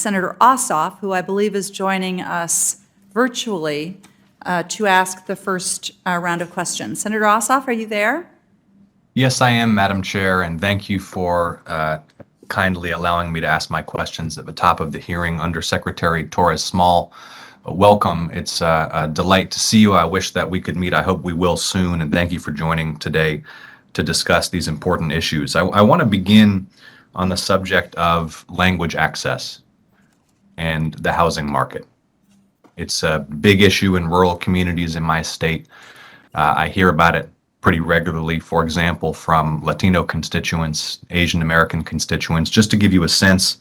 Senator Ossoff, who I believe is joining us virtually, to ask the first round of questions. Senator Ossoff, are you there? Yes, I am, Madam Chair, and thank you for kindly allowing me to ask my questions at the top of the hearing. Undersecretary Torres Small, welcome. It's a delight to see you. I wish that we could meet. I hope we will soon, and thank you for joining today to discuss these important issues. I want to begin on the subject of language access and the housing market. It's a big issue in rural communities in my state. I hear about it pretty regularly, for example, from Latino constituents, Asian American constituents. Just to give you a sense,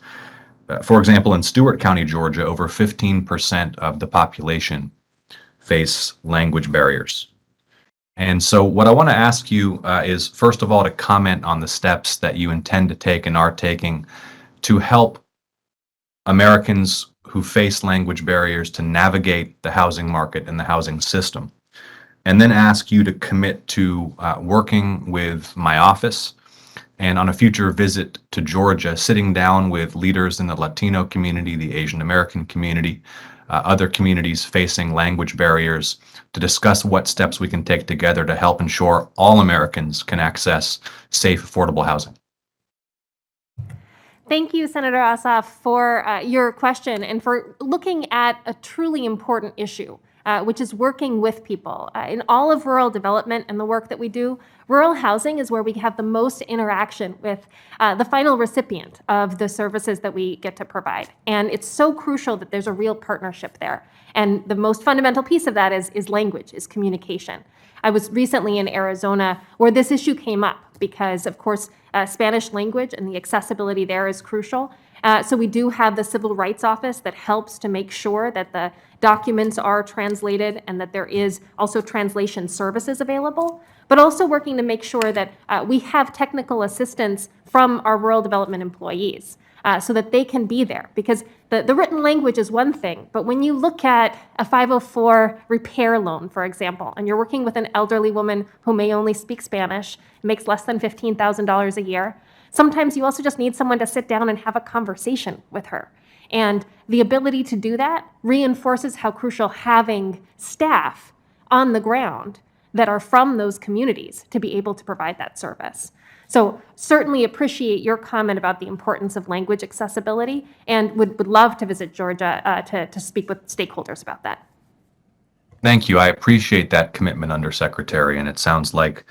for example, in Stewart County, Georgia, over 15% of the population face language barriers. And so what I want to ask you is, first of all, to comment on the steps that you intend to take and are taking to help Americans who face language barriers to navigate the housing market and the housing system. And then ask you to commit to working with my office and on a future visit to Georgia, sitting down with leaders in the Latino community, the Asian American community, other communities facing language barriers, to discuss what steps we can take together to help ensure all Americans can access safe, affordable housing. Thank you, Senator Ossoff, for your question and for looking at a truly important issue, which is working with people. In all of rural development and the work that we do, rural housing is where we have the most interaction with the final recipient of the services that we get to provide. And it's so crucial that there's a real partnership there. And the most fundamental piece of that is language, is communication. I was recently in Arizona where this issue came up because, of course, Spanish language and the accessibility there is crucial. So we do have the Civil Rights Office that helps to make sure that the documents are translated and that there is also translation services available, but also working to make sure that we have technical assistance from our rural development employees so that they can be there. Because the written language is one thing, but when you look at a 504 repair loan, for example, and you're working with an elderly woman who may only speak Spanish, makes less than $15,000 a year, sometimes you also just need someone to sit down and have a conversation with her. And the ability to do that reinforces how crucial having staff on the ground that are from those communities to be able to provide that service. So certainly appreciate your comment about the importance of language accessibility and would love to visit Georgia to speak with stakeholders about that. Thank you. I appreciate that commitment, Undersecretary, and it sounds like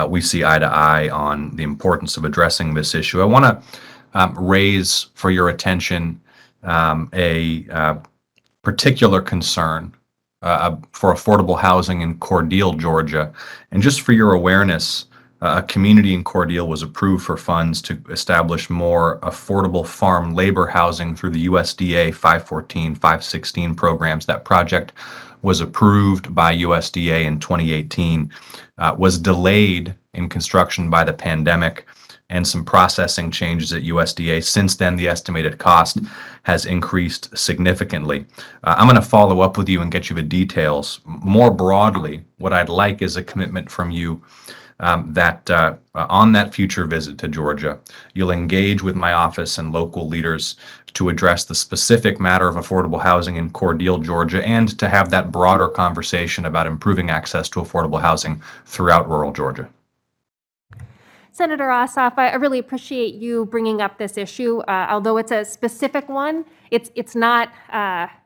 we see eye to eye on the importance of addressing this issue. I want to raise for your attention a particular concern for affordable housing in Cordele, Georgia. And just for your awareness, a community in Cordele was approved for funds to establish more affordable farm labor housing through the USDA 514, 516 programs. That project was approved by USDA in 2018, was delayed in construction by the pandemic and some processing changes at USDA. Since then, the estimated cost has increased significantly. I'm going to follow up with you and get you the details. More broadly, what I'd like is a commitment from you that on that future visit to Georgia, you'll engage with my office and local leaders to address the specific matter of affordable housing in Cordele, Georgia, and to have that broader conversation about improving access to affordable housing throughout rural Georgia. Senator Ossoff, I really appreciate you bringing up this issue. Although it's a specific one, it's not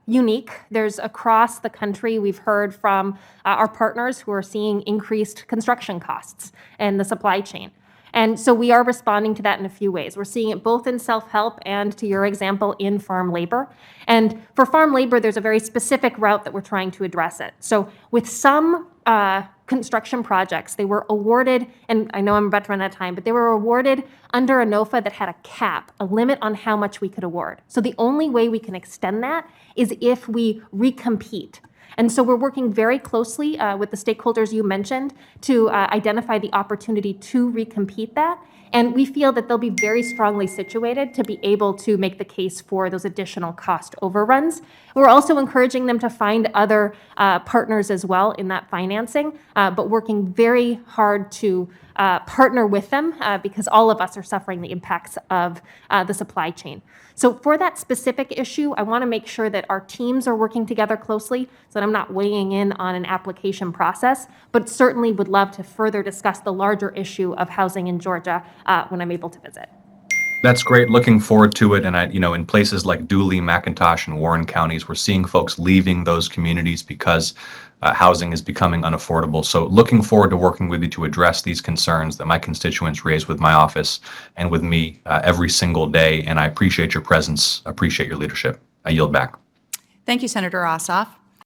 unique. There's across the country, we've heard from our partners who are seeing increased construction costs and the supply chain. And so we are responding to that in a few ways. We're seeing it both in self-help and, to your example, in farm labor. And for farm labor, there's a very specific route that we're trying to address it. So with some construction projects, they were awarded, and I know I'm about to run out of time, but they were awarded under a NOFA that had a cap, a limit on how much we could award. So the only way we can extend that is if we recompete. And so we're working very closely with the stakeholders you mentioned to identify the opportunity to recompete that. And we feel that they'll be very strongly situated to be able to make the case for those additional cost overruns. We're also encouraging them to find other partners as well in that financing, but working very hard to partner with them because all of us are suffering the impacts of the supply chain. So for that specific issue, I want to make sure that our teams are working together closely so that I'm not weighing in on an application process, but certainly would love to further discuss the larger issue of housing in Georgia when I'm able to visit. That's great. Looking forward to it. And in places like Dooley, McIntosh, and Warren counties, we're seeing folks leaving those communities because housing is becoming unaffordable. So looking forward to working with you to address these concerns that my constituents raise with my office and with me every single day. And I appreciate your presence, appreciate your leadership. I yield back. Thank you, Senator Ossoff.